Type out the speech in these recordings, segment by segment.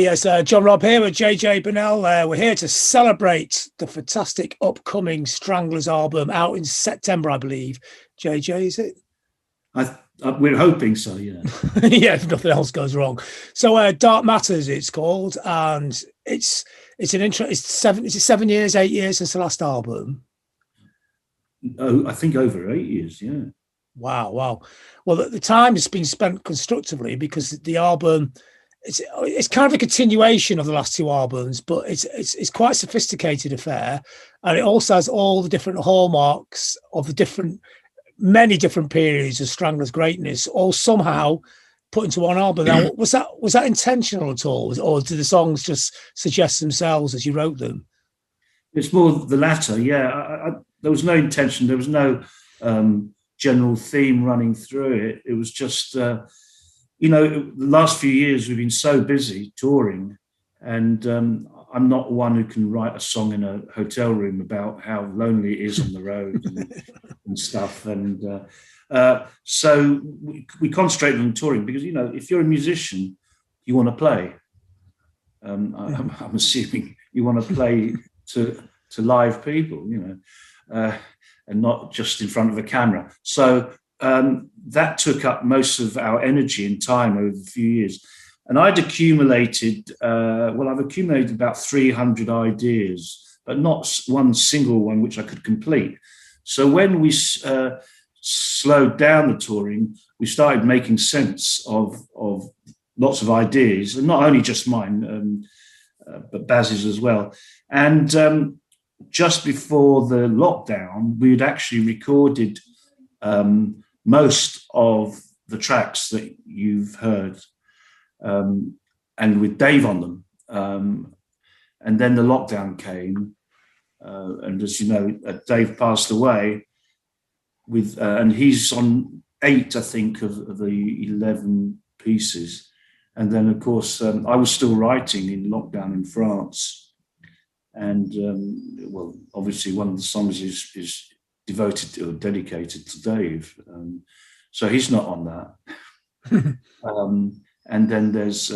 Yes, John Robb here with JJ Burnel. We're here to celebrate the fantastic upcoming Stranglers album out in September, I believe. JJ, is it? We're hoping so, yeah. Yeah, if nothing else goes wrong. So Dark Matters, it's called, and it's an intro. It's 7 years, 8 years since the last album. Oh, I think over 8 years, yeah. Wow. Well, the time has been spent constructively because the album, it's kind of a continuation of the last two albums, but it's quite a sophisticated affair, and it also has all the different hallmarks of the many different periods of Stranglers' greatness, all somehow put into one album. Now, was that intentional at all, or did the songs just suggest themselves as you wrote them? It's more the latter, yeah. There was no intention. There was no general theme running through it. It was just, the last few years we've been so busy touring, and I'm not one who can write a song in a hotel room about how lonely it is on the road and stuff. And so we concentrated on touring because, if you're a musician, you want to play. I'm assuming you want to play to live people, and not just in front of a camera. So that took up most of our energy and time over a few years. And I've accumulated about 300 ideas, but not one single one which I could complete. So when we slowed down the touring, we started making sense of lots of ideas, and not only just mine, but Baz's as well. And just before the lockdown, we had actually recorded most of the tracks that you've heard, and with Dave on them. And then the lockdown came, and as you know, Dave passed away and he's on 8, I think, of the 11 pieces. And then, of course, I was still writing in lockdown in France. And, obviously one of the songs is devoted or dedicated to Dave. So he's not on that. And then there's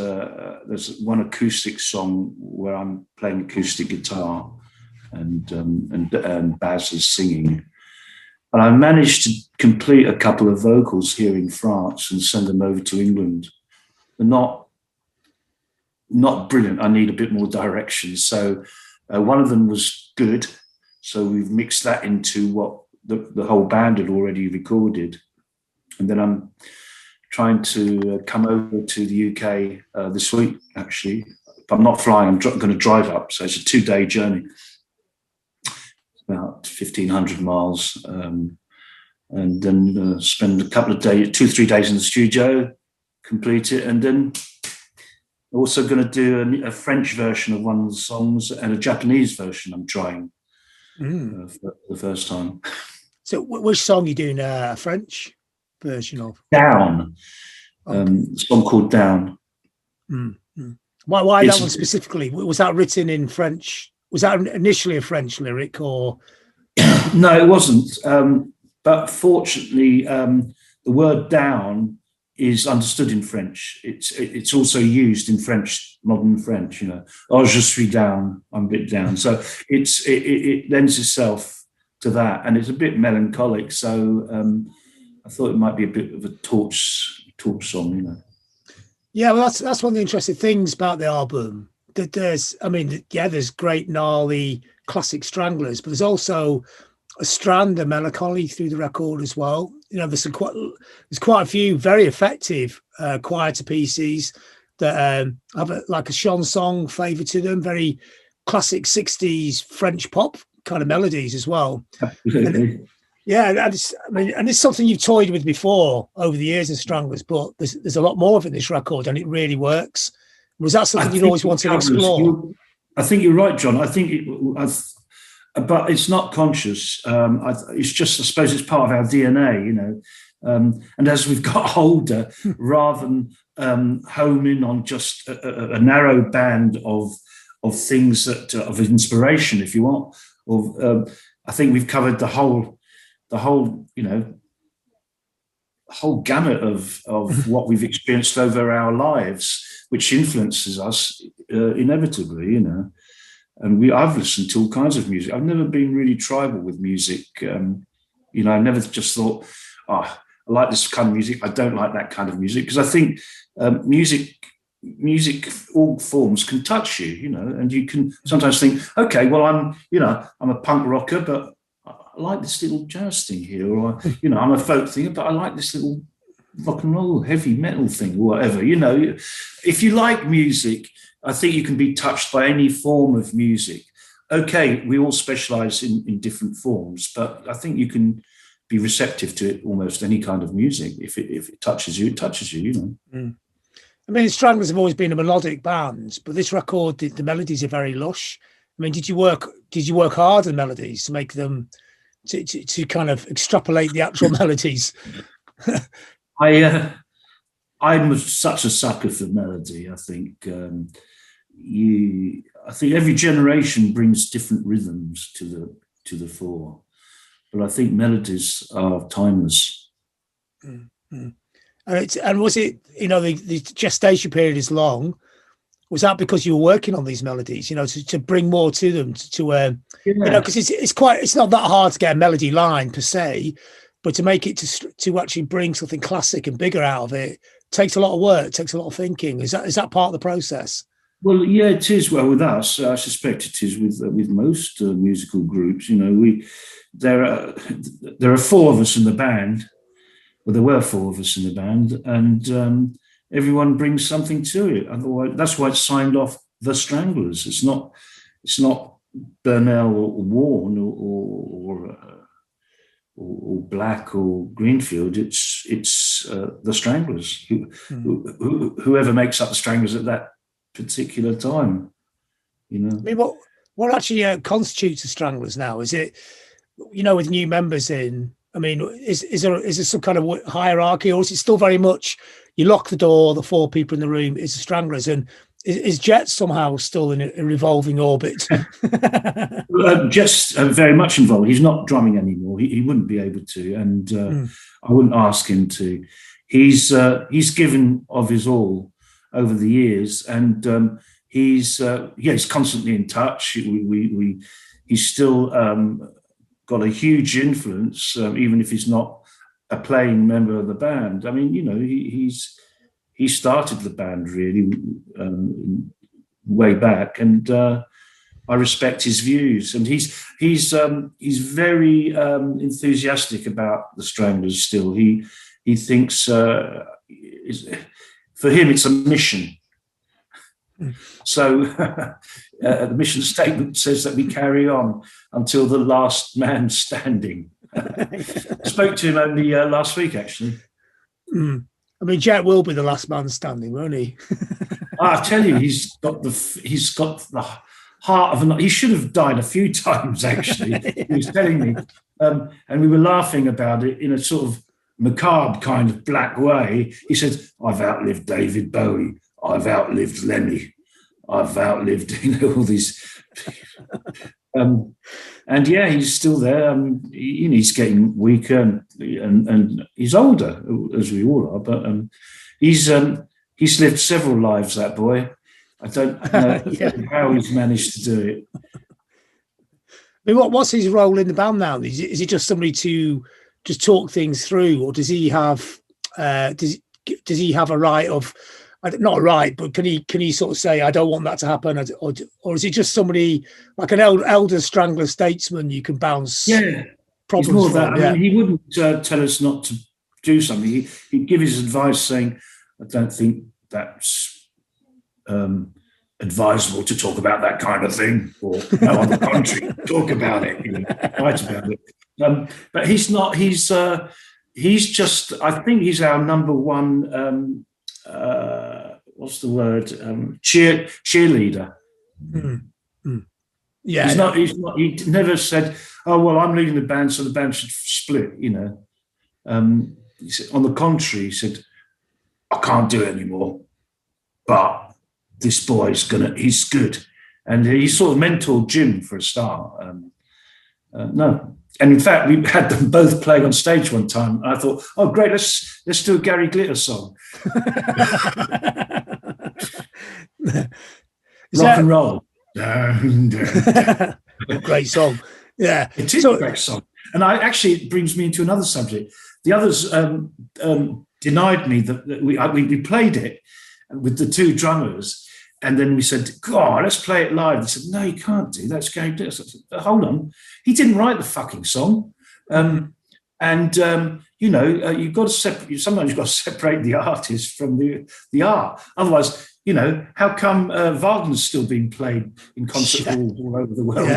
one acoustic song where I'm playing acoustic guitar and Baz is singing. And I managed to complete a couple of vocals here in France and send them over to England. They're not brilliant. I need a bit more direction. So one of them was good. So we've mixed that into what the whole band had already recorded. And then I'm trying to come over to the UK this week, actually. But I'm not flying, I'm going to drive up. So it's a 2-day journey, about 1,500 miles. And then spend a couple of days, 2-3 days in the studio, complete it. And then also going to do a French version of one of the songs and a Japanese version I'm trying for the first time. So which song are you doing a French version of? Down. A song called Down. Mm-hmm. Why that one specifically? Was that written in French? Was that initially a French lyric or? No, it wasn't. But fortunately, the word down is understood in French. It's also used in French, modern French, Oh, je suis down, I'm a bit down. So it lends itself to that, and it's a bit melancholic. So I thought it might be a bit of a torch song, Yeah, well, that's one of the interesting things about the album. That there's great gnarly classic Stranglers, but there's also a strand of melancholy through the record as well. There's quite a few very effective quieter pieces that have a chanson flavour to them, very classic 60s French pop kind of melodies as well. Absolutely. And it's something you've toyed with before over the years in Stranglers, but there's a lot more of it in this record, and it really works. Was that something you'd always wanted to explore? I think you're right, John. I think but it's not conscious. It's just, I suppose, it's part of our DNA, and as we've got older, rather than home in on just a narrow band of things of inspiration, if you want, or I think we've covered the whole whole gamut of what we've experienced over our lives, which influences us inevitably, you know. And I've listened to all kinds of music. I've never been really tribal with music. You know, I never just thought, oh, I like this kind of music, I don't like that kind of music, because I think music, all forms can touch you, you know, and you can sometimes think, okay, well, I'm a punk rocker, but I like this little jazz thing here, or, you know, I'm a folk singer, but I like this little rock and roll, heavy metal thing, or whatever, you know. If you like music, I think you can be touched by any form of music. Okay, we all specialize in different forms, but I think you can be receptive to it, almost any kind of music. If it touches you, it touches you, you know. Mm. I mean, Stranglers have always been a melodic band, but this record, the melodies are very lush. I mean, did you work hard on melodies to make them to kind of extrapolate the actual melodies? I'm such a sucker for melody. I think I think every generation brings different rhythms to the fore, but I think melodies are timeless. Mm-hmm. And was it, you know, the gestation period is long? Was that because you were working on these melodies, you know, to bring more to them, you know, because it's not that hard to get a melody line per se, but to make it to actually bring something classic and bigger out of it takes a lot of work, takes a lot of thinking. Is that part of the process? Well, yeah, it is. Well, with us, I suspect it is with most musical groups. You know, there are four of us in the band. Well, there were four of us in the band, and everyone brings something to it. Otherwise, that's why it's signed off the Stranglers. It's not Burnel or Warren or Black or Greenfield. It's the Stranglers. Whoever makes up the Stranglers at that particular time, you know. I mean, what actually constitutes the Stranglers now? Is it, you know, with new members in? I mean, is there some kind of hierarchy, or is it still very much you lock the door, the four people in the room is the Stranglers, and is Jet somehow still in a revolving orbit? Jet's very much involved. He's not drumming anymore. He wouldn't be able to, and I wouldn't ask him to. He's given of his all over the years, and he's constantly in touch. He's still got a huge influence, even if he's not a playing member of the band. I mean, you know, he started the band really way back, and I respect his views. And he's very enthusiastic about the Stranglers still. He thinks for him it's a mission. So the mission statement says that we carry on until the last man standing. I spoke to him only last week, actually. I mean, Jet will be the last man standing, won't he? I tell you, he's got the heart of he should have died a few times, actually. He was telling me, and we were laughing about it in a sort of macabre kind of black way. He said, "I've outlived David Bowie. I've outlived Lemmy. I've outlived, you know, all these." And yeah, he's still there. You know, he's getting weaker and he's older, as we all are. But he's lived several lives. That boy. I don't know how he's managed to do it. I mean, what's his role in the band now? Is he just somebody to just talk things through, or does he have does he have a right of? Not right, but can he sort of say, I don't want that to happen, or is he just somebody like an elder Strangler statesman you can bounce problems more from? That. I mean, he wouldn't tell us not to do something. He'd give his advice saying, I don't think that's advisable to talk about that kind of thing, or no, on the contrary, talk about it, you know, write about it. But he's not. He's just. I think he's our number one. What's the word? Cheerleader. Yeah, he's not. He never said, "Oh well, I'm leading the band, so the band should split." You know, he said, on the contrary, he said, "I can't do it anymore, but this boy's he's good," and he sort of mentored Jim for a start. No. And in fact, we had them both playing on stage one time. I thought, oh, great, let's do a Gary Glitter song. Rock and roll. Great song. Yeah. It is a great song. And it brings me into another subject. The others denied me that we played it with the two drummers, and then we said, God, let's play it live. They said, no, you can't do that. It's going to do. Hold on. He didn't write the fucking song. You've got to separate. Sometimes you've got to separate the artist from the art. Otherwise, how come Wagner's still being played in concert halls all over the world?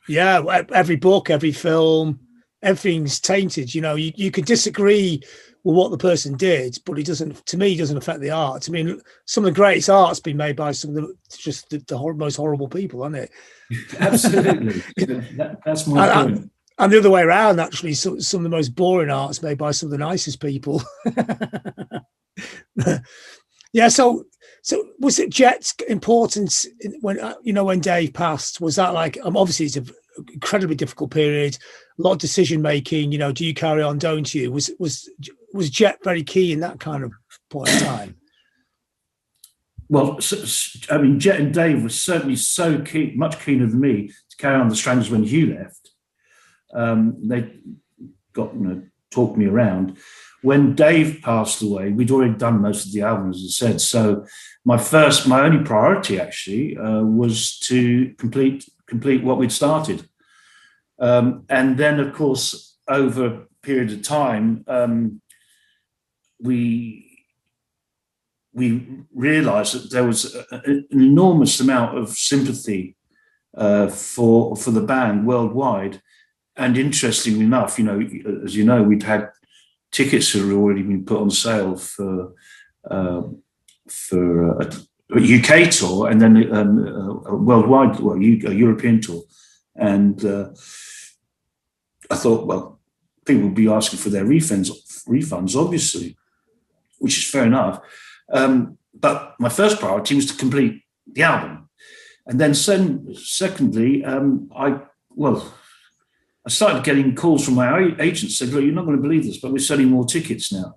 Yeah, every book, every film, everything's tainted. You could disagree with what the person did, but it doesn't affect the art. I mean, some of the greatest art's been made by some of the most horrible people, hasn't it? Absolutely. That's my point. And the other way around, actually, some of the most boring art's made by some of the nicest people. Yeah. So was it Jet's importance when Dave passed? Was that like, obviously it's an incredibly difficult period, a lot of decision making, do you carry on, don't you? Was Jet very key in that kind of point in time? Well, Jet and Dave were certainly so keen, much keener than me to carry on the Stranglers when Hugh left. They talked me around. When Dave passed away, we'd already done most of the album, as I said. So my only priority actually was to complete what we'd started. And then, of course, over a period of time, we realised that there was an enormous amount of sympathy for the band worldwide. And interestingly enough, as you know, we'd had tickets that had already been put on sale for a UK tour, and then a worldwide, a European tour. And I thought, well, people would be asking for their refunds, obviously, which is fair enough. But my first priority was to complete the album. And then secondly, I started getting calls from my agent, said, look, you're not going to believe this, but we're selling more tickets now.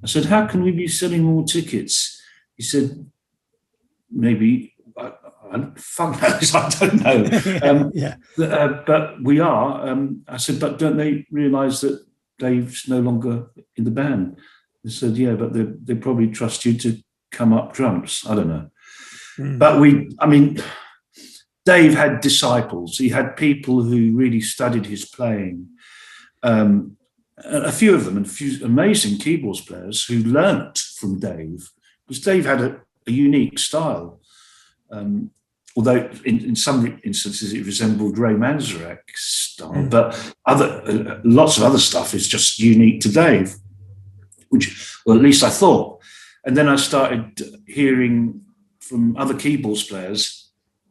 I said, how can we be selling more tickets? He said, maybe, fuck knows, I don't know. But we are. I said, but don't they realise that Dave's no longer in the band? They said, yeah, but they probably trust you to come up drums. I don't know. But Dave had disciples. He had people who really studied his playing. A few of them, and a few amazing keyboards players who learnt from Dave, because Dave had a unique style. Although in some instances it resembled Ray Manzarek's style, but lots of other stuff is just unique to Dave, at least I thought. And then I started hearing from other keyboards players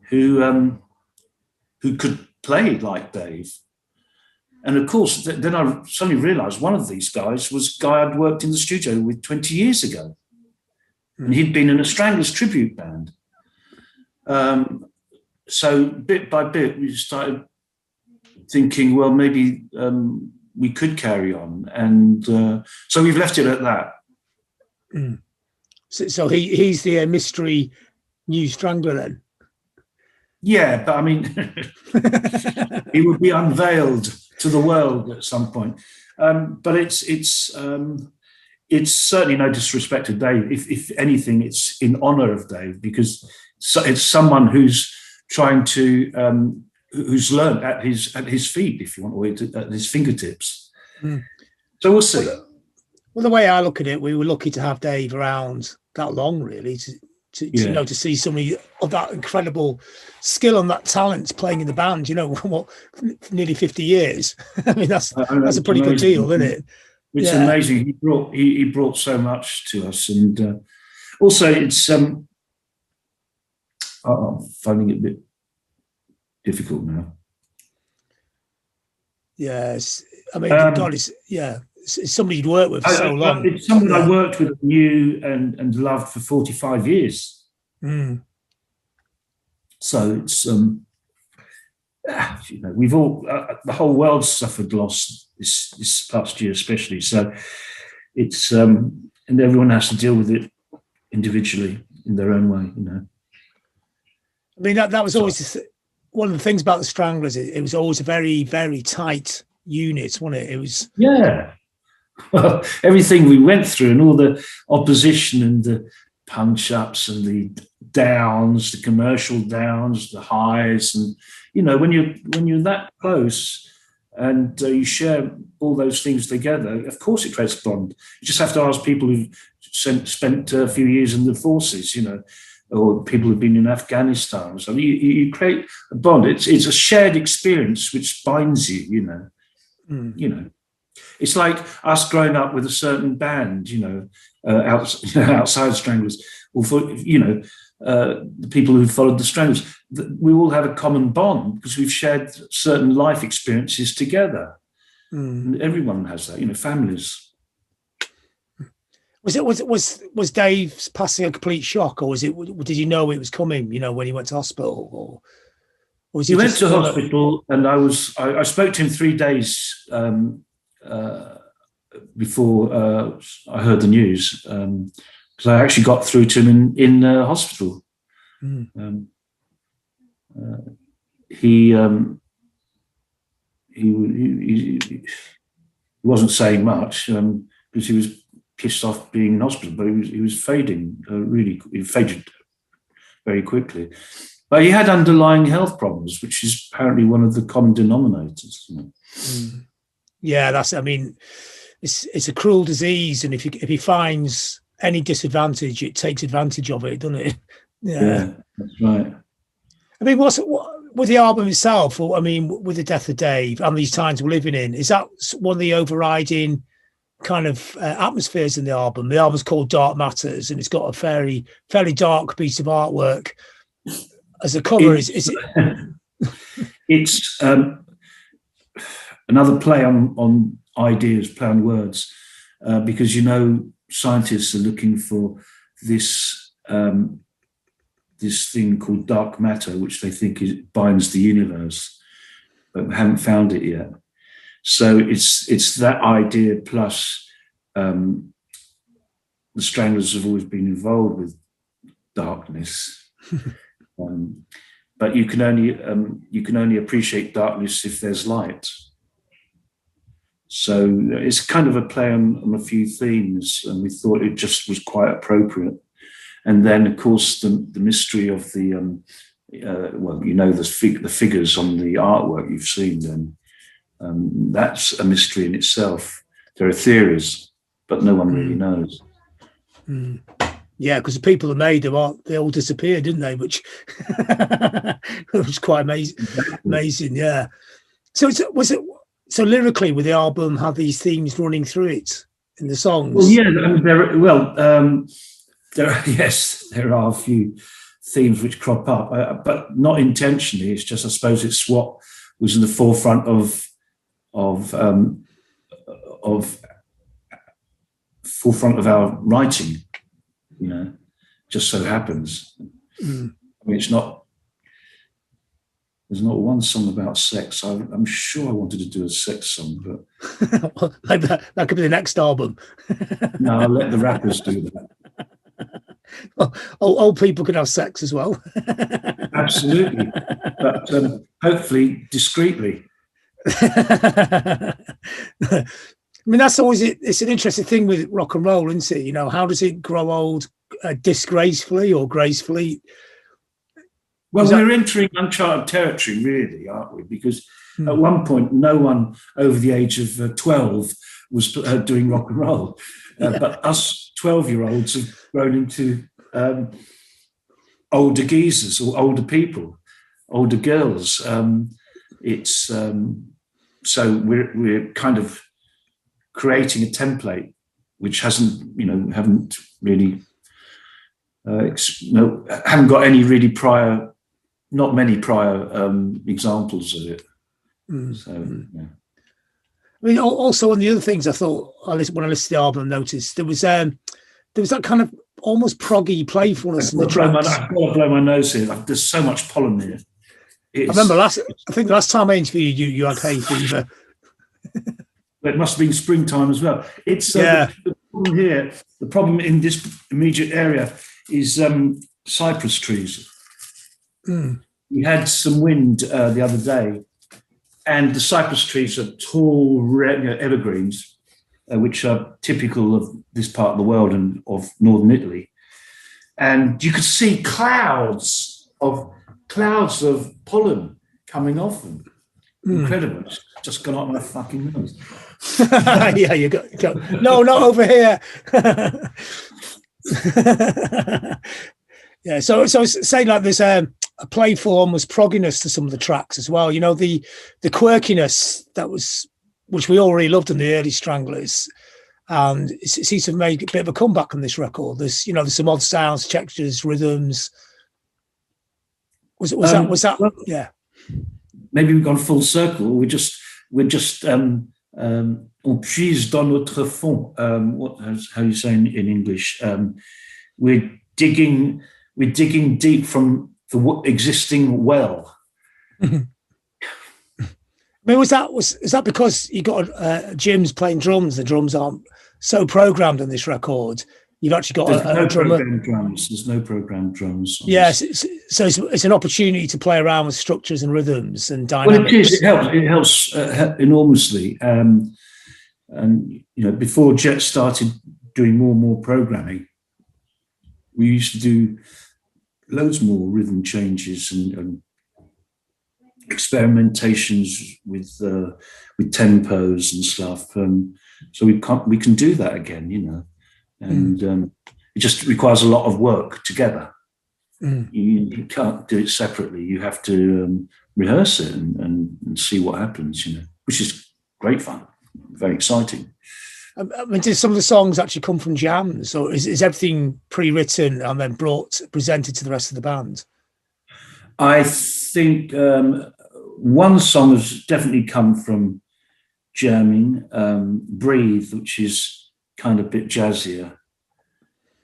who could play like Dave. And of course, then I suddenly realised one of these guys was a guy I'd worked in the studio with 20 years ago. And he'd been in a Stranglers tribute band. So bit by bit, we started thinking, well, maybe we could carry on. And so we've left it at that. So he's the mystery new Strangler then? Yeah, but he would be unveiled to the world at some point. But it's certainly no disrespect to Dave. If anything, it's in honour of Dave, because it's someone who's trying to who's learned at his feet, if you want, or at his fingertips. So we'll see. Well, the way I look at it, we were lucky to have Dave around that long, really, to see somebody of that incredible skill and that talent playing in the band, nearly 50 years. I mean, that's a pretty good deal, isn't it? It's amazing. He brought so much to us, and also it's I'm finding it a bit difficult now. Yes, I mean, God, it's somebody you'd worked with for so long. It's someone I worked with, knew and loved for 45 years. So it's we've all the whole world suffered loss this past year, especially. So it's and everyone has to deal with it individually. in their own way, you know. I mean, that was always one of the things about the Stranglers. It was always a very, very tight unit, wasn't it? It was. Yeah. Well, everything we went through and all the opposition and the punch-ups and the downs, the commercial downs, the highs, and, you know, when you're that close and you share all those things together, of course it creates a bond. You just have to ask people who've spent a few years in the forces, you know, or people who've been in Afghanistan. So you create a bond. It's a shared experience which binds you, you know. You know, it's like us growing up with a certain band, you know, outside Stranglers, or for, you know, the people who followed the Stranglers. We all have a common bond because we've shared certain life experiences together. And everyone has that, you know, families. Was Dave's passing a complete shock, or did you know it was coming, you know, when he went to hospital, or was he went to hospital, and I spoke to him 3 days before I heard the news, because I actually got through to him in hospital. He wasn't saying much because he was pissed off being in hospital, but he was fading. He faded very quickly. But he had underlying health problems, which is apparently one of the common denominators. You know? Yeah, I mean, it's a cruel disease, and if he finds any disadvantage, it takes advantage of it, doesn't it? Yeah, that's right. I mean, what with the album itself, or I mean, with the death of Dave and these times we're living in, is that one of the overriding kind of atmospheres in the album? The album's called Dark Matters, and it's got a fairly dark piece of artwork. As a cover, is it? It's another play on ideas, play on words, because, you know, scientists are looking for this this thing called dark matter, which they think binds the universe, but haven't found it yet. So it's that idea plus the Stranglers have always been involved with darkness. But you can only appreciate darkness if there's light. So it's kind of a play on a few themes, and we thought it just was quite appropriate. And then, of course, the mystery of the well, you know, the figures on the artwork you've seen. Then that's a mystery in itself. There are theories, but no one really knows. Yeah, because the people that made them, they all disappeared, didn't they? Which was quite amazing. Amazing, yeah. So so lyrically, with the album, have these themes running through it in the songs? Well, yeah. I mean, there are a few themes which crop up, but not intentionally. It's just, I suppose, it's what was in the forefront of our writing. You know, just so happens. I mean, there's not one song about sex. I'm sure I wanted to do a sex song, but well, like that could be the next album. No, I'll let the rappers do that. Well, old people can have sex as well. Absolutely, but hopefully discreetly. I mean, that's always it's an interesting thing with rock and roll, isn't it? You know, how does it grow old disgracefully or gracefully? Well, we're entering uncharted territory, really, aren't we? Because at one point, no one over the age of 12 was doing rock and roll. But us 12-year-olds have grown into older geezers or older people, older girls. So we're kind of creating a template which haven't really haven't got any really not many prior examples of it. So yeah. I mean, also one of the other things I thought when I listened to the album, I noticed there was that kind of almost proggy playfulness in the tracks. I've got to blow my nose here. There's so much pollen here. I remember I think the last time I interviewed you had hay fever. It must have been springtime as well. It's the problem here. The problem in this immediate area is cypress trees. Mm. We had some wind the other day, and the cypress trees are tall evergreens, which are typical of this part of the world and of northern Italy. And you could see clouds of pollen coming off them. Incredible. It's just gone up my fucking nose. Yeah, you go. No, not over here. Yeah, so it's saying like there's a playful, almost progginess to some of the tracks as well. You know, the quirkiness which we all really loved in the early Stranglers, and it seems to have made a bit of a comeback on this record. There's some odd sounds, textures, rhythms. Was that? Well, yeah. Maybe we've gone full circle. We're just on puise dans notre fond. How you say in English? We're digging deep from the existing well. I mean, is that because you got Jim's playing drums? The drums aren't so programmed on this record. You've actually got a drummer. There's no programmed drums. Yes, so it's an opportunity to play around with structures and rhythms and dynamics. Well, it is. It helps enormously. And before Jet started doing more and more programming, we used to do loads more rhythm changes and experimentations with tempos and stuff. So we can do that again, and it just requires a lot of work together. You can't do it separately. You have to rehearse it and see what happens, which is great fun, very exciting. I mean, did some of the songs actually come from jams, or is everything pre-written and then presented to the rest of the band? I think one song has definitely come from jamming, Breathe, which is kind of a bit jazzier.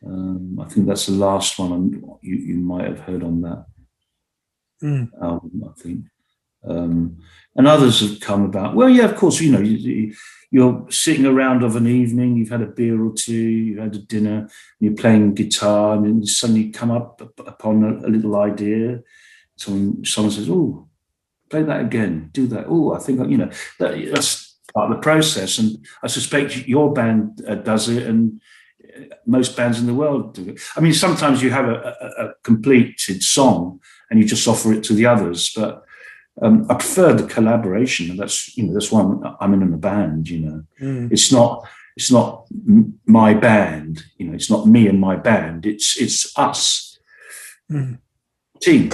I think that's the last one you might have heard on that album, I think. And others have come about. Well, yeah, of course, you're sitting around of an evening, you've had a beer or two, you've had a dinner, and you're playing guitar, and then you suddenly come up upon a little idea. Someone says, "Oh, play that again, do that." Oh, I think, that's part of the process. And I suspect your band does it, and most bands in the world do it. I mean, sometimes you have a completed song and you just offer it to the others, but I prefer the collaboration, and that's why I'm in a band. It's not my band. It's not me and my band. It's us, team.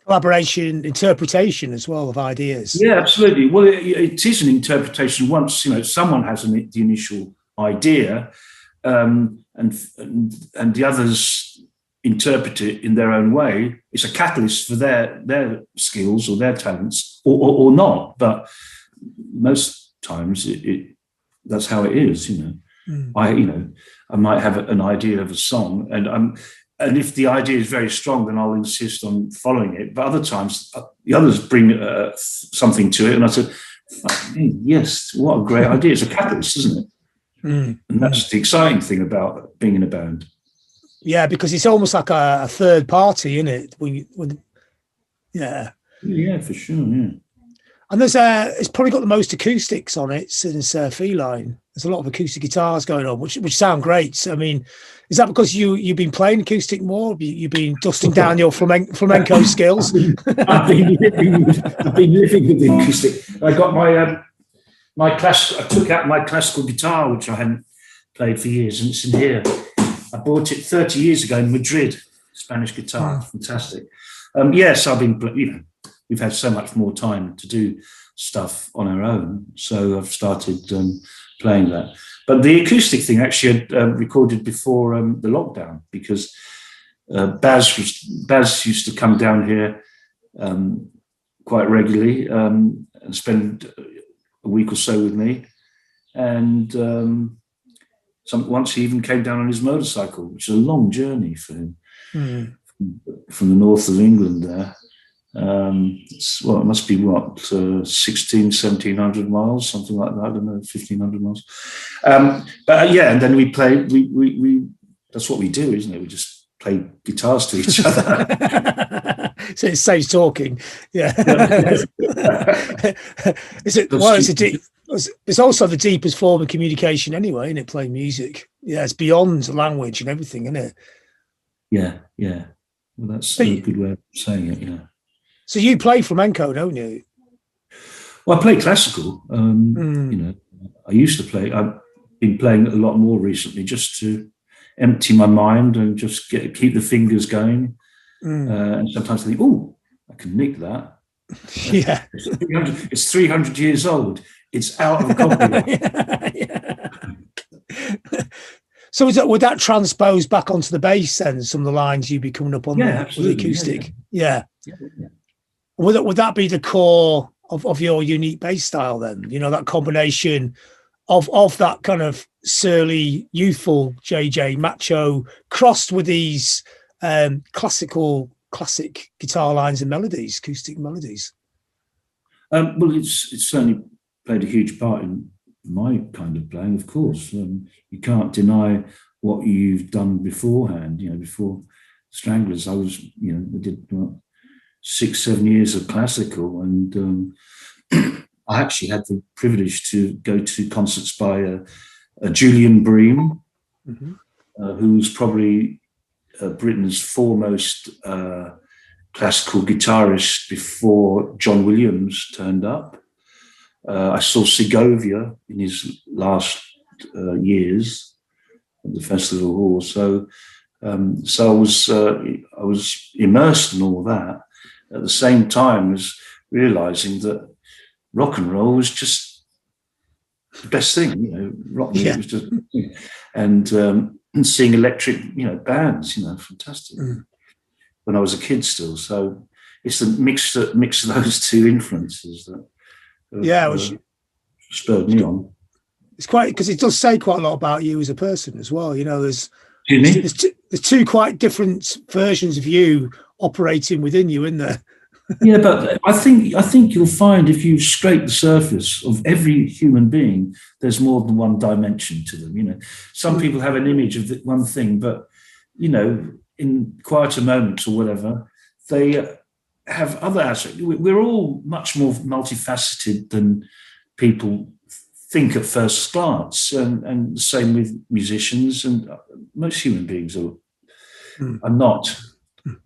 Collaboration, interpretation as well of ideas. Yeah, absolutely. Well, it is an interpretation. Once someone has the initial idea, and the others interpret it in their own way. It's a catalyst for their skills or their talents, or not. But most times that's how it is. I might have an idea of a song, and if the idea is very strong, then I'll insist on following it. But other times, the others bring something to it, and I said, "Yes, what a great idea! It's a catalyst, isn't it?" And that's the exciting thing about being in a band. Yeah, because it's almost like a third party, isn't it? Yeah, for sure. Yeah, and it's probably got the most acoustics on it since Feline. There's a lot of acoustic guitars going on, which sound great. I mean, is that because you've been playing acoustic more? You've been dusting down your flamenco skills? I've been living with the acoustic. I got my class. I took out my classical guitar, which I hadn't played for years, and it's in here. I bought it 30 years ago in Madrid. Spanish guitar, fantastic. Yes, I've been. We've had so much more time to do stuff on our own, so I've started playing that. But the acoustic thing actually had recorded before the lockdown, because Baz used to come down here quite regularly and spend a week or so with me, and once he even came down on his motorcycle, which is a long journey for him from the north of England there. It must be 1,700 miles, something like that. I don't know, 1,500 miles. And then we that's what we do, isn't it? We just play guitars to each other. So it saves talking. Yeah. It's also the deepest form of communication anyway, isn't it? Playing music. Yeah, it's beyond language and everything, isn't it? Yeah. Well, that's a good way of saying it. Yeah. So you play flamenco, don't you? Well, I play classical. I used to play. I've been playing a lot more recently, just to empty my mind and just keep the fingers going. And sometimes I think, oh, I can nick that. Yeah. It's 300 years old. It's out of copyright. Yeah. So would that transpose back onto the bass then? Some of the lines you'd be coming up on with the acoustic? Yeah. Would that be the core of your unique bass style then? That combination of that kind of surly, youthful JJ macho crossed with these classic guitar lines and melodies, acoustic melodies. Well, it's certainly played a huge part in my kind of playing, of course. You can't deny what you've done beforehand. Before Stranglers, I did 6-7 years of classical, and I actually had the privilege to go to concerts by Julian Bream, who's probably Britain's foremost classical guitarist before John Williams turned up. I saw Segovia in his last years at the Festival Hall, so I was immersed in all that at the same time as realizing that rock and roll was just the best thing. Rock music was just, and seeing electric, bands, fantastic. When I was a kid still, so it's the mix of those two influences that spurred me on. It's quite, because it does say quite a lot about you as a person as well. There's two quite different versions of you operating within you, isn't there? Yeah, but I think you'll find if you scrape the surface of every human being, there's more than one dimension to them. Some people have an image of one thing, but in quieter moments or whatever, they have other aspects. We're all much more multifaceted than people think at first glance, and the same with musicians, and most human beings are not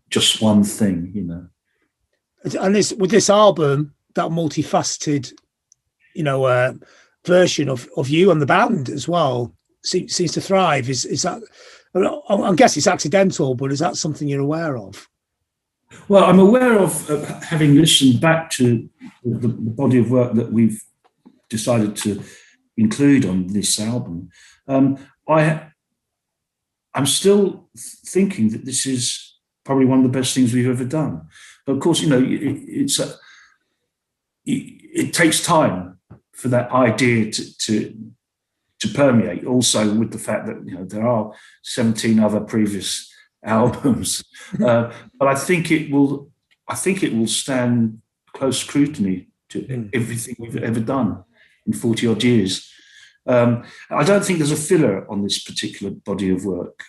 just one thing. And with this album, that multifaceted, version of you and the band as well seems to thrive. Is that? I guess it's accidental, but is that something you're aware of? Well, I'm aware of having listened back to the body of work that we've decided to include on this album. I'm still thinking that this is probably one of the best things we've ever done. But of course, it takes time for that idea to permeate. Also, with the fact that there are 17 other previous albums, but I think it will stand close scrutiny to everything we've ever done in 40 odd years. I don't think there's a filler on this particular body of work.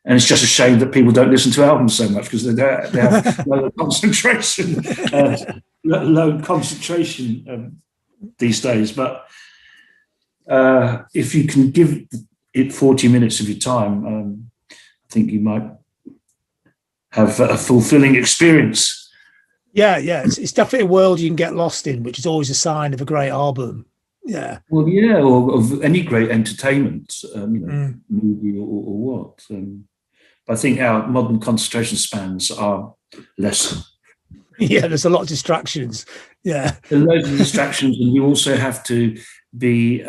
And it's just a shame that people don't listen to albums so much, because they have low concentration these days. But if you can give it 40 minutes of your time, I think you might have a fulfilling experience. Yeah. It's definitely a world you can get lost in, which is always a sign of a great album. Yeah. Well, yeah, or of any great entertainment, movie or what. I think our modern concentration spans are less. Yeah, there's a lot of distractions. Yeah. There are loads of distractions, and you also have to be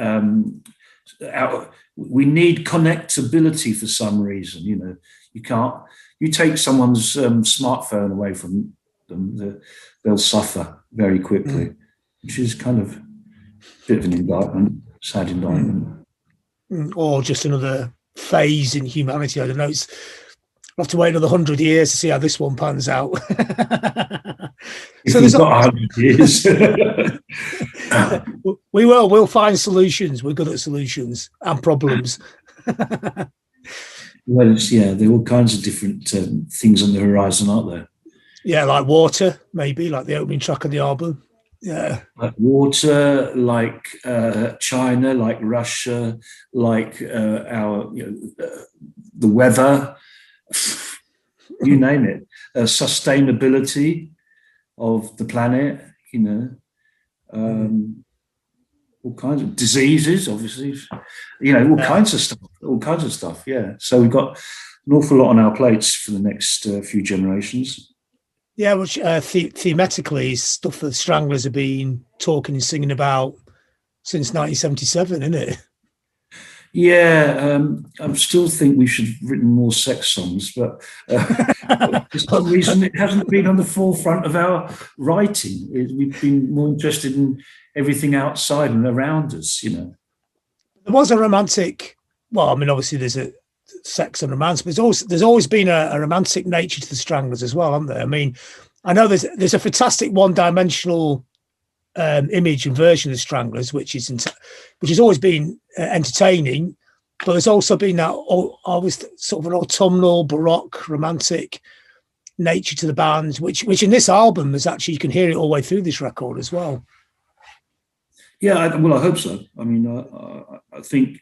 we need connectability for some reason. You take someone's smartphone away from them, they'll suffer very quickly, which is kind of a bit of an indictment, sad indictment. Or just another phase in humanity. I don't know. We'll have to wait another 100 years to see how this one pans out. So there's got 100 years. We'll find solutions. We're good at solutions and problems. Well, there are all kinds of different things on the horizon, aren't there? Yeah, like Water, maybe, like the opening track of the album. Yeah. Like water, like China, like Russia, like the weather, you name it. Sustainability of the planet, all kinds of diseases, obviously, all kinds of stuff. Yeah. So we've got an awful lot on our plates for the next few generations. Yeah, which thematically is stuff that Stranglers have been talking and singing about since 1977, isn't it? Yeah, I still think we should have written more sex songs, but for some reason it hasn't been on the forefront of our writing. We've been more interested in everything outside and around us, There was a romantic, well, I mean, obviously there's a sex and romance, but there's always been a romantic nature to the Stranglers as well, haven't there? I mean, I know there's a fantastic one-dimensional image and version of Stranglers, which has always been entertaining, but there's also been that always sort of an autumnal, baroque, romantic nature to the band, which in this album is actually, you can hear it all the way through this record as well. Yeah, I hope so. I mean, I think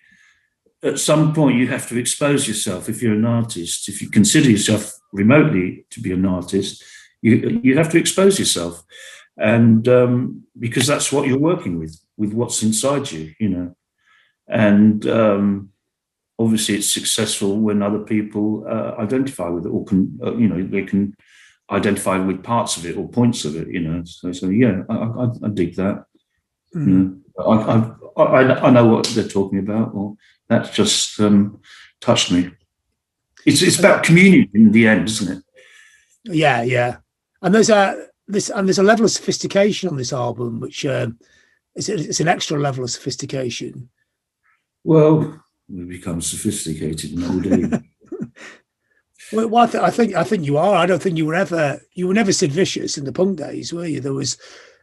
at some point you have to expose yourself if you're an artist. If you consider yourself remotely to be an artist, you have to expose yourself, and because that's what you're working with what's inside you, and obviously it's successful when other people identify with it, or can they can identify with parts of it or points of it, So yeah, I dig that. I know what they're talking about, or that's just touched me. It's about communion in the end, isn't it? Yeah. And there's a level of sophistication on this album, which it's an extra level of sophistication. Well, we become sophisticated in old age. Well, I think you are. I don't think you were never Sid Vicious in the punk days, were you? There was,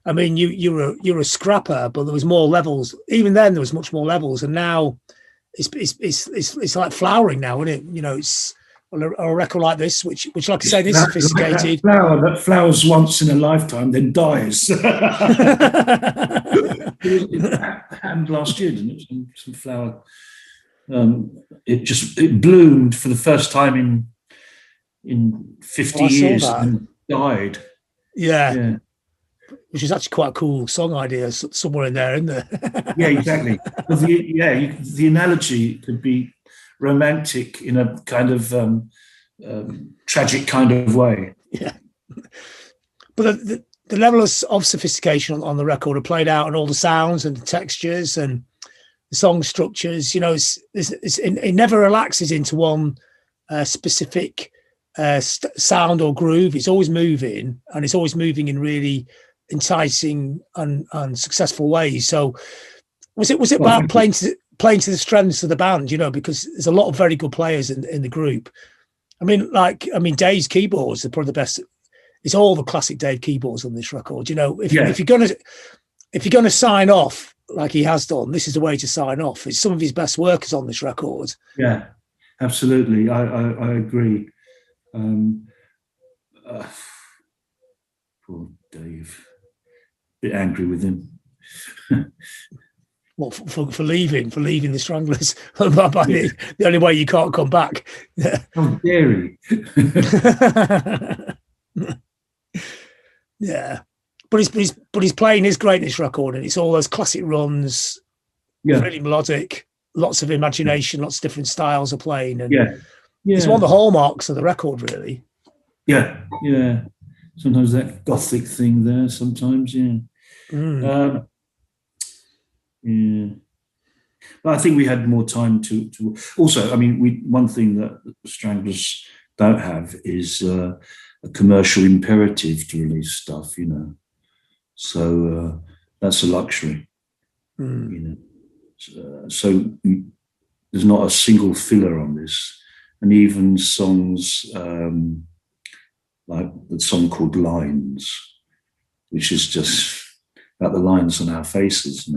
I mean, you're a scrapper, but there was more levels. Even then, there was much more levels, and now it's like flowering now, isn't it? It's a record like this, which like I said, is sophisticated. Flower that flowers once in a lifetime, then dies. It happened last year, didn't it? Some flower. It bloomed for the first time in 50 years and died. Yeah. Which is actually quite a cool song idea somewhere in there, isn't there? Yeah, exactly. The analogy could be romantic in a kind of tragic kind of way. Yeah. But the level of sophistication on the record are played out on all the sounds and the textures and the song structures. It never relaxes into one specific sound or groove. It's always moving, and it's always moving in really enticing and successful ways. So was it about playing to the strengths of the band, because there's a lot of very good players in the group. I mean, Dave's keyboards are probably the best. It's all the classic Dave keyboards on this record. If you're gonna sign off like he has done, this is the way to sign off. It's some of his best workers on this record. Yeah, absolutely. I agree. Poor Dave. Bit angry with him. Well, for leaving the Stranglers. The only way you can't come back. How dare he? Yeah, but he's playing his greatness record, and it's all those classic runs. Yeah, really melodic, lots of imagination, lots of different styles of playing, and it's one of the hallmarks of the record, really. Yeah. Sometimes that gothic thing there. Sometimes, yeah. But I think we had more time to. Also, I mean, one thing that the Stranglers don't have is a commercial imperative to release stuff, So that's a luxury, So there's not a single filler on this, and even songs like the song called "Lines," which is just about the lines on our faces,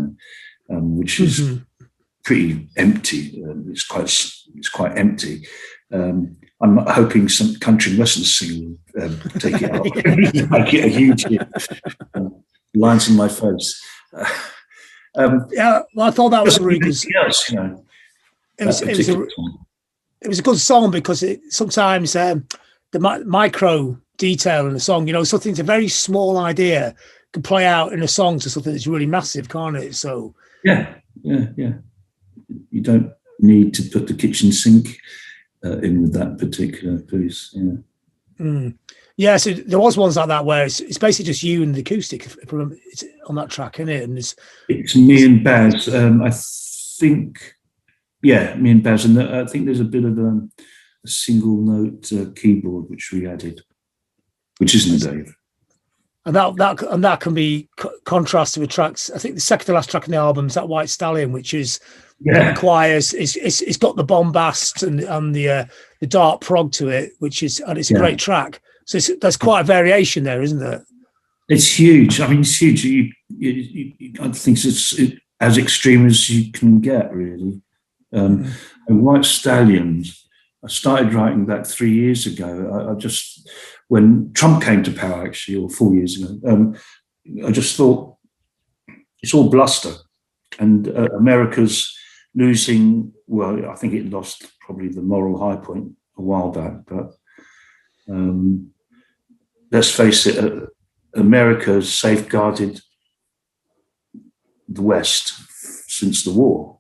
which is pretty empty. It's quite it's quite empty. I'm hoping some country and western singer will take it up. I get a huge hit. Lines in my face. Yeah, well, I thought that was really good. Else, you know, it was a good song because sometimes the micro detail in the song, you know, something's a very small idea can play out in a song to something that's really massive, can't it? So yeah. You don't need to put the kitchen sink in with that particular piece. Yeah, so there was ones like that where it's basically just you and the acoustic. If I remember, it's on that track, isn't it? And it's me and Baz. I think, yeah, me and Baz, and I think there's a bit of a single note keyboard which we added, which isn't Dave. And that can be contrasted with tracks. I think the second to last track on the album is that White Stallion, which is got the choirs. It's got the bombast and the dark prog to it, it's a great track. So there's quite a variation there, isn't there? It's huge. I mean, it's huge. I think it's as extreme as you can get, really. And White Stallions, I started writing that 3 years ago. I just, when Trump came to power, actually, or 4 years ago, I just thought it's all bluster. And America's losing, well, I think it lost probably the moral high point a while back, but let's face it, America's safeguarded the West since the war,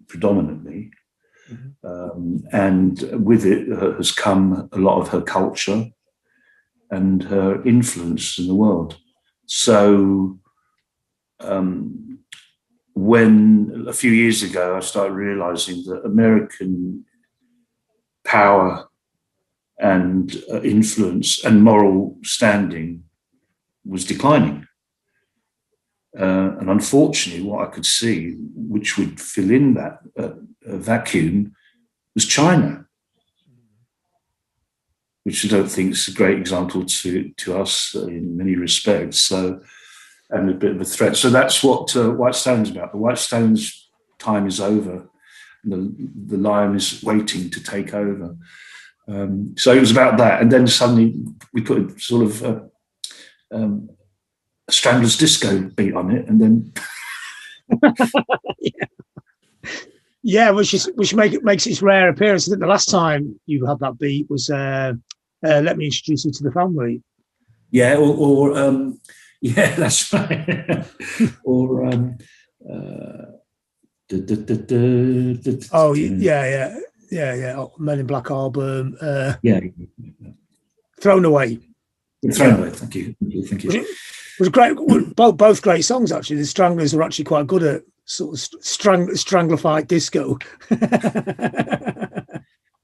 predominantly. And with it has come a lot of her culture and her influence in the world. So when a few years ago I started realizing that American power and influence and moral standing was declining. And unfortunately, what I could see, which would fill in that vacuum, was China, which I don't think is a great example to us in many respects. So, and a bit of a threat. So that's what White Stallions is about. The White Stallions time is over. The lion is waiting to take over. So it was about that. And then suddenly we put sort of a Stranglers disco beat on it, and then which makes its rare appearance. I think the last time you had that beat was Let Me Introduce You to the Family. Yeah, or yeah, that's right. Or oh yeah. Oh, Men in Black album. Thrown Away. Thrown Away. Thank you. It was great. Both great songs actually. The Stranglers are actually quite good at sort of stranglified disco.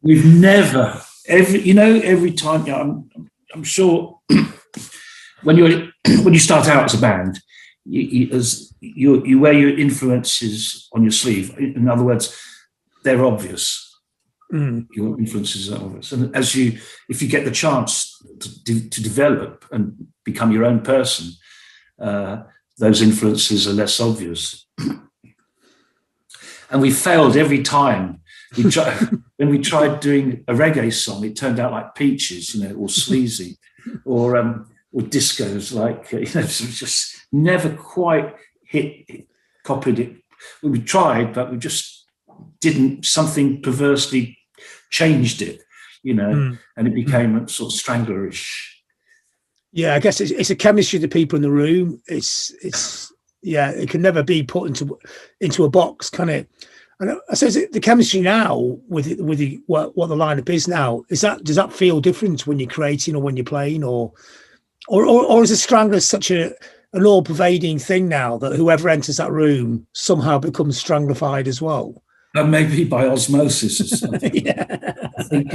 We've never every time. I'm sure when you start out as a band, you wear your influences on your sleeve. In other words, they're obvious. Your influences are obvious, and if you get the chance to develop and become your own person, those influences are less obvious. And we failed every time. When we tried doing a reggae song, it turned out like Peaches, or sleazy, or discos, like just never quite copied it. We tried, but we just didn't. Something perversely changed it, and it became sort of Stranglerish. Yeah, I guess it's a chemistry of the people in the room. It's it can never be put into a box, can it? And I suppose the chemistry now with what the lineup is now, does that feel different when you're creating or when you're playing, or is the Stranglers such an all-pervading thing now that whoever enters that room somehow becomes stranglified as well? Maybe by osmosis or something. I think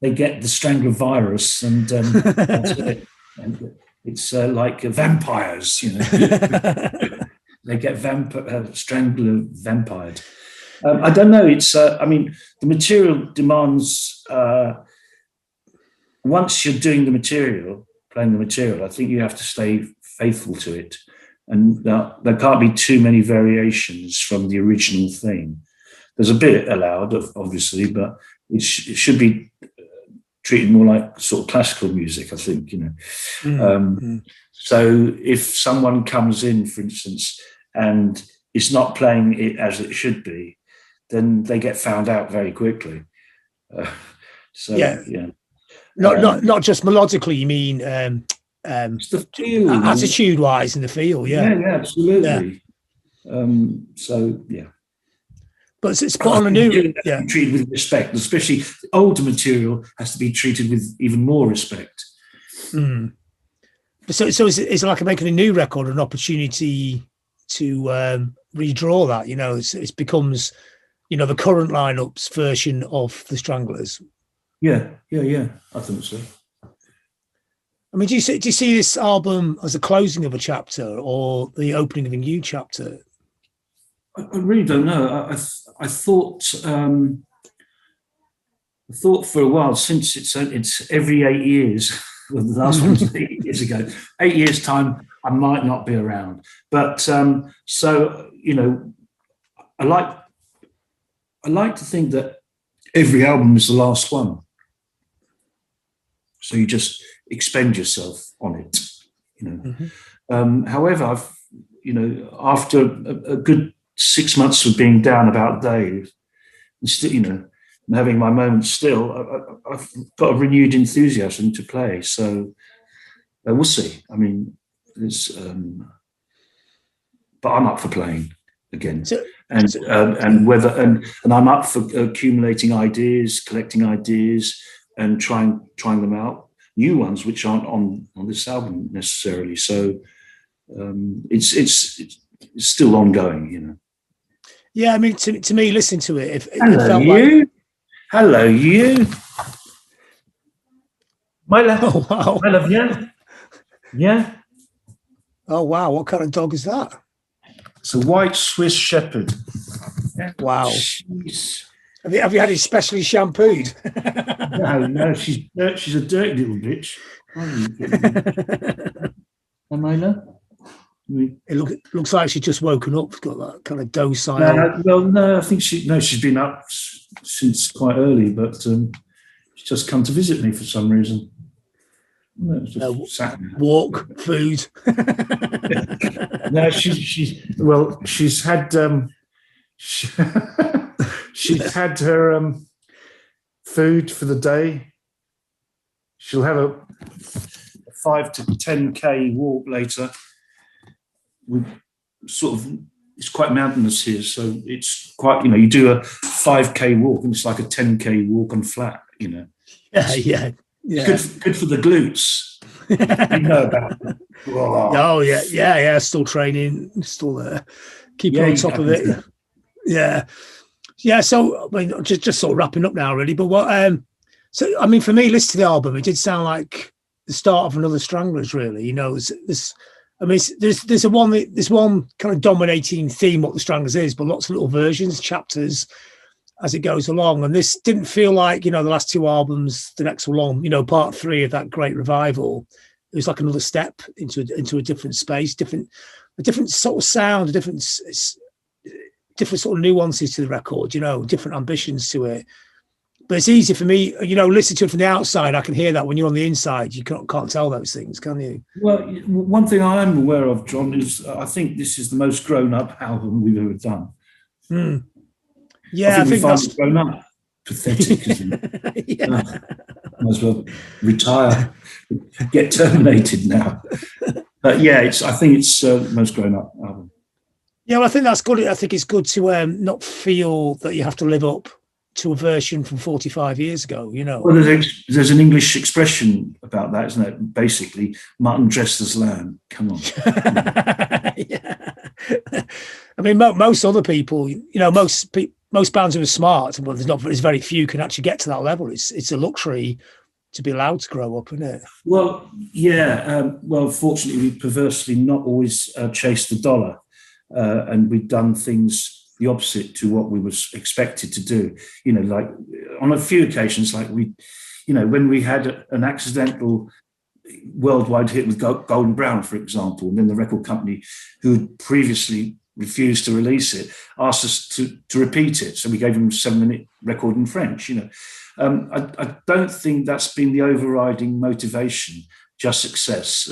they get the Strangler virus, and that's it. And it's like vampires, They get Strangler vampired. I don't know. It's the material demands. Once you're doing the material, playing the material, I think you have to stay faithful to it, and there can't be too many variations from the original thing. There's a bit allowed, obviously, but it should be treated more like sort of classical music, I think, So if someone comes in, for instance, and is not playing it as it should be, then they get found out very quickly. Not just melodically, you mean it's the feel, attitude wise in the feel, yeah, absolutely. But it's put on a new, treated with respect, especially older material has to be treated with even more respect. So is it like making a new record an opportunity to redraw that? It becomes, the current lineup's version of the Stranglers. Yeah. I think so. I mean, do you see this album as a closing of a chapter or the opening of a new chapter? I really don't know. I thought for a while, since it's every 8 years. Well, the last one was 8 years ago. 8 years' time, I might not be around. But I like to think that every album is the last one. So you just expend yourself on it, However, after a good 6 months of being down about Dave, and still, and having my moments still, I've got a renewed enthusiasm to play. So we'll see. I mean, but I'm up for playing again, and I'm up for accumulating ideas, collecting ideas, and trying them out. New ones which aren't on this album necessarily. So it's still ongoing, Yeah, I mean, to me, listening to it, Hello, you. My love. Oh, wow. My love, yeah. Yeah. Oh, wow. What kind of dog is that? It's a white Swiss Shepherd. Wow. Jeez. Have you had it specially shampooed? No, she's a dirty little bitch. Am I not? It looks like she's just woken up. It's got that kind of docile. No, I think she's been up since quite early, but she's just come to visit me for some reason. Walk, food. No, she's had she's had her food for the day. She'll have a 5 to 10K walk later. It's quite mountainous here, so it's quite, you do a 5K walk and it's like a 10K walk on flat, Yeah. Good for the glutes. You know about it. Oh yeah. Still training, still there. Keep on top of it. Yeah. So I mean, just sort of wrapping up now, really. But what? So I mean, for me, listening to the album, it did sound like the start of another Stranglers. Really, there's one kind of dominating theme what the Stranglers is, but lots of little versions, chapters as it goes along. And this didn't feel like, the last two albums, the next along, part 3 of that great revival. It was like another step into a different space, a different sort of sound, different sort of nuances to the record, different ambitions to it. But it's easy for me, listening to it from the outside. I can hear that when you're on the inside, you can't tell those things, can you? Well, one thing I am aware of, John, is I think this is the most grown-up album we've ever done. Yeah, I think that's grown up. Pathetic, isn't it? Yeah. Might as well retire, get terminated now. But yeah, I think it's the most grown-up album. Yeah, well, I think that's good. I think it's good to not feel that you have to live up to a version from 45 years ago, Well, there's an English expression about that, isn't it? Basically, mutton dressed as lamb. Come on. Yeah. I mean, most other people, most bands who are smart, well, there's very few can actually get to that level. It's a luxury to be allowed to grow up, isn't it? Well, yeah. Fortunately, we perversely not always chased the dollar, and we've done things the opposite to what we was expected to do. Like on a few occasions, like when we had an accidental worldwide hit with Golden Brown, for example, and then the record company who had previously refused to release it, asked us to repeat it. So we gave him a 7-minute record in French. I don't think that's been the overriding motivation, just success,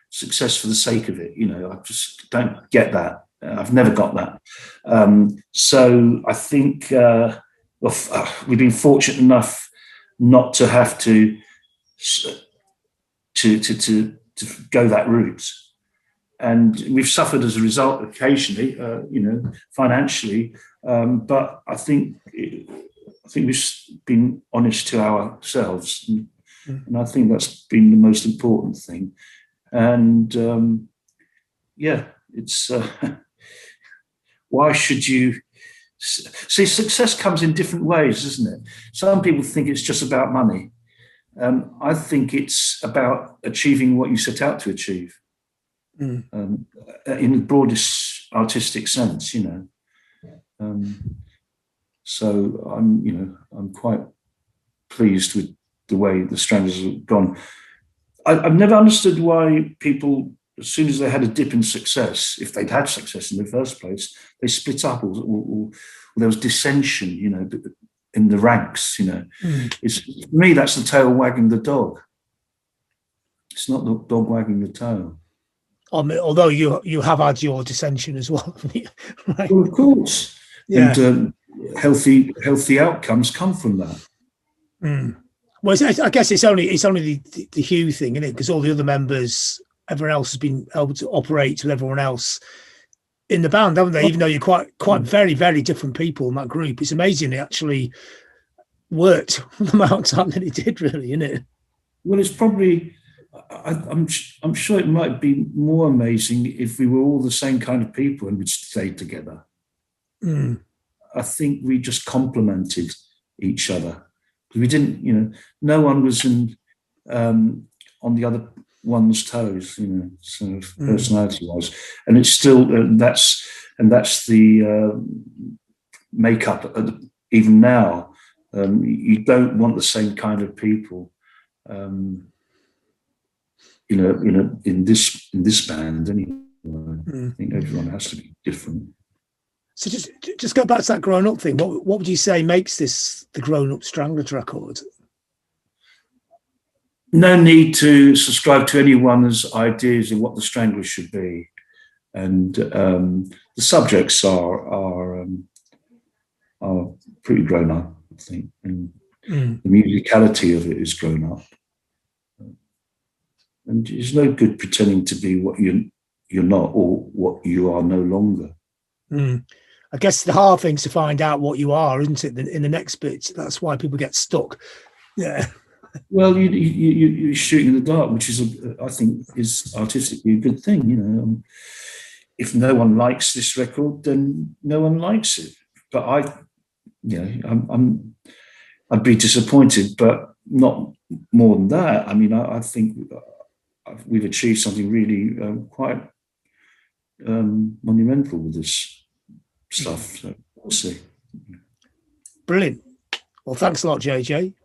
success for the sake of it. I just don't get that. I've never got that. So I think we've been fortunate enough not to have to go that route. And we've suffered as a result occasionally, financially. But I think we've been honest to ourselves, and I think that's been the most important thing. And it's why should you see? Success comes in different ways, isn't it? Some people think it's just about money. I think it's about achieving what you set out to achieve. In the broadest artistic sense, so I'm quite pleased with the way the Stranglers have gone. I've never understood why people, as soon as they had a dip in success, if they'd had success in the first place, they split up, or there was dissension, in the ranks. It's, for me, that's the tail wagging the dog. It's not the dog wagging the tail. Although you have had your dissension as well, right? Well, of course, yeah. And healthy outcomes come from that. Well, I guess it's only the Hugh thing, isn't it? Because all the other members, everyone else has been able to operate with everyone else in the band, haven't they? Even though you're quite very, very different people in that group, it's amazing it actually worked the amount of time that it did, really, isn't it? Well, it's probably. I'm sure it might be more amazing if we were all the same kind of people and we'd stayed together. I think we just complemented each other. We didn't, no one was on the other one's toes, sort of personality-wise. And it's still that's the makeup. Even now, you don't want the same kind of people. In this band, anyway. I think everyone has to be different. So just go back to that grown up thing. What would you say makes this the grown up Stranglers record? No need to subscribe to anyone's ideas of what the Stranglers should be, and the subjects are pretty grown up, I think, and the musicality of it is grown up. And it's no good pretending to be what you're not, or what you are no longer. I guess the hard thing's to find out what you are, isn't it? In the next bit, that's why people get stuck. Yeah. Well, you're shooting in the dark, which I think is artistically a good thing. If no one likes this record, then no one likes it. But I'd be disappointed, but not more than that. I mean, I think we've achieved something really quite monumental with this stuff. So we'll see. Brilliant. Well, thanks a lot, JJ.